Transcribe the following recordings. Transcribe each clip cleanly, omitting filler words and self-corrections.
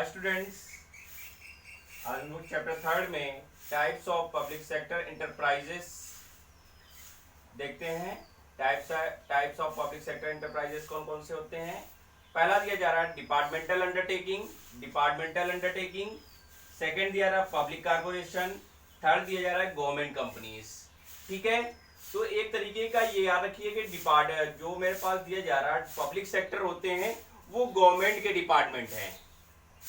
Students, आज हम लोग चैप्टर 3 में types of public sector enterprises देखते हैं। Types of public sector enterprises कौन कौन से होते हैं। पहला दिया जा रहा है डिपार्टमेंटल अंडरटेकिंग। सेकंड दिया रहा है पब्लिक कारपोरेशन। थर्ड दिया जा रहा है गवर्नमेंट कंपनीज। ठीक है, तो एक तरीके का ये याद रखिए कि जो मेरे पास दिया जा रहा है पब्लिक सेक्टर होते हैं वो गवर्नमेंट के डिपार्टमेंट हैं।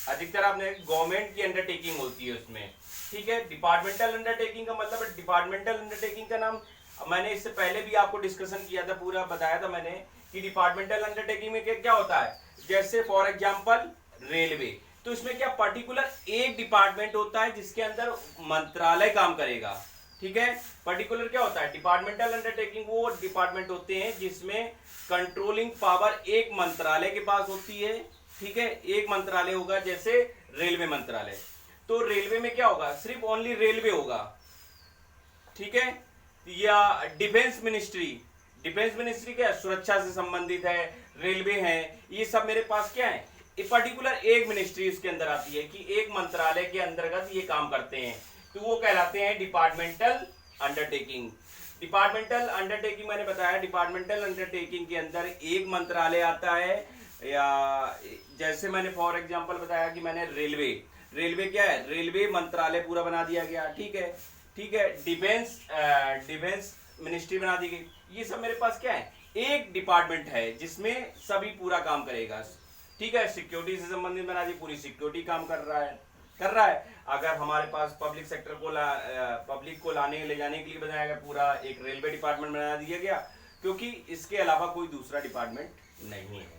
अधिकतर आपने गवर्नमेंट की अंडरटेकिंग होती है उसमें। ठीक है, डिपार्टमेंटल अंडरटेकिंग का मतलब है, डिपार्टमेंटल अंडरटेकिंग का नाम मैंने इससे पहले भी आपको डिस्कशन किया था, पूरा बताया था मैंने कि डिपार्टमेंटल अंडरटेकिंग में क्या होता है। जैसे फॉर एग्जांपल रेलवे, तो इसमें क्या पर्टिकुलर एक डिपार्टमेंट होता है जिसके अंदर मंत्रालय काम करेगा। ठीक है, पर्टिकुलर क्या होता है डिपार्टमेंटल अंडरटेकिंग, वो डिपार्टमेंट होते हैं जिसमें कंट्रोलिंग पावर एक मंत्रालय के पास होती है। ठीक है, एक मंत्रालय होगा जैसे रेलवे मंत्रालय, तो रेलवे में क्या होगा, सिर्फ ओनली रेलवे होगा। ठीक है, या डिफेंस मिनिस्ट्री क्या है, सुरक्षा से संबंधित है, रेलवे है, ये सब मेरे पास क्या है, पर्टिकुलर एक मिनिस्ट्री इसके अंदर आती है कि एक मंत्रालय के अंतर्गत ये काम करते हैं, तो वो कहलाते हैं डिपार्टमेंटल अंडरटेकिंग। डिपार्टमेंटल अंडरटेकिंग मैंने बताया, डिपार्टमेंटल अंडरटेकिंग के अंदर एक मंत्रालय आता है, या जैसे मैंने फॉर एग्जांपल बताया कि मैंने रेलवे क्या है, रेलवे मंत्रालय पूरा बना दिया गया। ठीक है, डिफेंस मिनिस्ट्री बना दी गई। ये सब मेरे पास क्या है, एक डिपार्टमेंट है जिसमें सभी पूरा काम करेगा। ठीक है, सिक्योरिटी से संबंधित बना दी, पूरी सिक्योरिटी काम कर रहा है। अगर हमारे पास पब्लिक सेक्टर को पब्लिक को लाने ले जाने के लिए बनाया गया, पूरा एक रेलवे डिपार्टमेंट बना दिया गया, क्योंकि इसके अलावा कोई दूसरा डिपार्टमेंट नहीं है,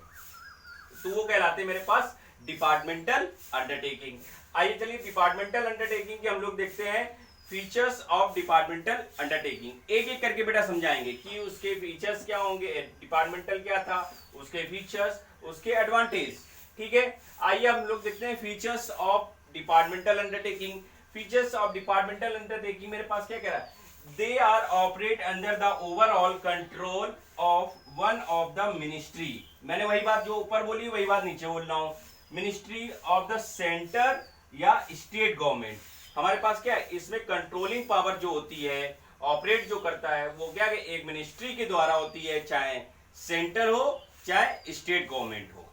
तो वो कहलाते हैं मेरे पास डिपार्टमेंटल अंडरटेकिंग। आइए चलिए डिपार्टमेंटल अंडरटेकिंग के हम लोग देखते हैं फीचर्स ऑफ डिपार्टमेंटल अंडरटेकिंग। एक एक करके बेटा समझाएंगे कि उसके फीचर्स क्या होंगे, डिपार्टमेंटल क्या था, उसके फीचर्स, उसके एडवांटेज। ठीक है, आइए हम लोग देखते हैं features of departmental undertaking. Features of departmental undertaking मेरे पास क्या कह रहा है, they are operate under the overall control of one of the ministry. मैंने वही बात जो ऊपर बोली वही बात नीचे बोल रहा हूं, मिनिस्ट्री ऑफ द सेंटर या स्टेट गवर्नमेंट। हमारे पास क्या है, इसमें कंट्रोलिंग पावर जो होती है, ऑपरेट जो करता है, वो क्या है, एक मिनिस्ट्री के द्वारा होती है, चाहे सेंटर हो चाहे स्टेट गवर्नमेंट हो।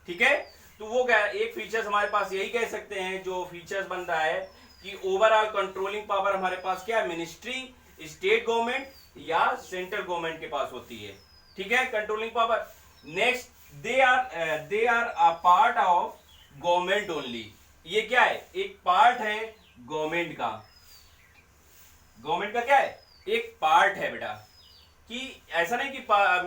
ठीक है, तो वो क्या है, एक फीचर्स हमारे पास यही कह सकते हैं, जो फीचर्स बन रहा है कि ओवरऑल कंट्रोलिंग पावर हमारे पास क्या है, मिनिस्ट्री, स्टेट गवर्नमेंट या सेंट्रल गवर्नमेंट के पास होती है। ठीक है, controlling power. Next, they are a part of government only. ये क्या है, एक पार्ट है गवर्नमेंट का। गवर्नमेंट का क्या है, एक पार्ट है बेटा, कि ऐसा नहीं कि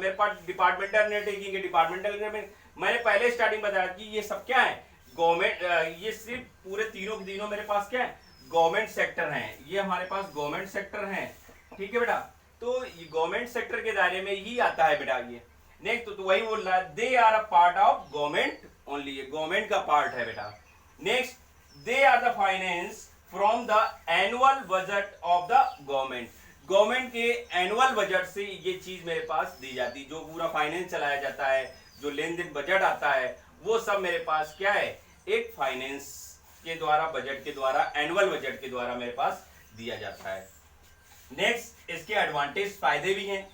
मेरे पास डिपार्टमेंटल अंडरटेकिंग है, डिपार्टमेंटल मैंने पहले स्टार्टिंग बताया कि ये सब क्या है, गवर्नमेंट, ये सिर्फ पूरे तीनों के तीनों मेरे पास क्या है, गवर्नमेंट सेक्टर हैं। ये हमारे पास गवर्नमेंट सेक्टर हैं। ठीक है बेटा, तो ये गवर्नमेंट सेक्टर के दायरे में ही आता है बेटा ये। नेक्स्ट, तो वही बोल रहा है, they are a part of government only, ये गवर्नमेंट का पार्ट है बेटा। Next, they are the finance from the annual budget of the government. Government के एनुअल बजट से ये चीज मेरे पास दी जाती है, जो पूरा फाइनेंस चलाया जाता है, जो लेन देन बजट आता है, वो सब मेरे पास क्या है, एक फाइनेंस के द्वारा, बजट के द्वारा, एनुअल बजट के द्वारा मेरे पास दिया जाता है। नेक्स्ट, इसके एडवांटेज, फायदे भी हैं।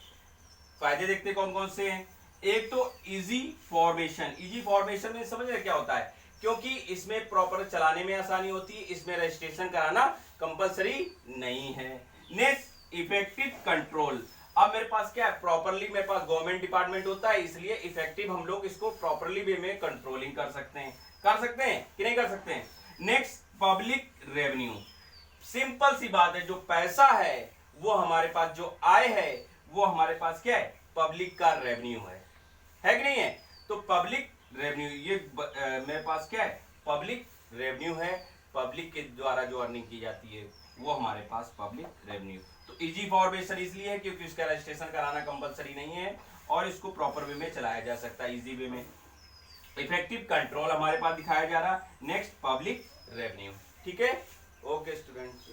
फायदे देखते कौन कौन से हैं। एक तो इजी फॉर्मेशन में समझ रहे क्या होता है, क्योंकि इसमें प्रॉपर चलाने में आसानी होती है, इसमें रजिस्ट्रेशन कराना कंपलसरी नहीं है। Next, effective control. अब मेरे पास क्या है, प्रॉपरली मेरे पास गवर्नमेंट डिपार्टमेंट होता है, इसलिए इफेक्टिव हम लोग इसको प्रॉपरली वे में कंट्रोलिंग कर सकते हैं कि नहीं कर सकते हैं। Next, public revenue. सिंपल सी बात है, जो पैसा है वो हमारे पास, जो आय है वो हमारे पास क्या है, पब्लिक का रेवेन्यू है कि नहीं है। तो पब्लिक रेवेन्यू, ये मेरे पास क्या है, पब्लिक रेवेन्यू है, पब्लिक के द्वारा जो अर्निंग की जाती है वो हमारे पास पब्लिक रेवेन्यू। तो इजी फॉर्मेशन इसलिए है क्योंकि इसका रजिस्ट्रेशन कराना कंपलसरी नहीं है और इसको प्रॉपर वे में चलाया जा सकता है, इजी वे में। इफेक्टिव कंट्रोल हमारे पास दिखाया जा रहा। Next, public revenue. ठीक है, ओके स्टूडेंट्स।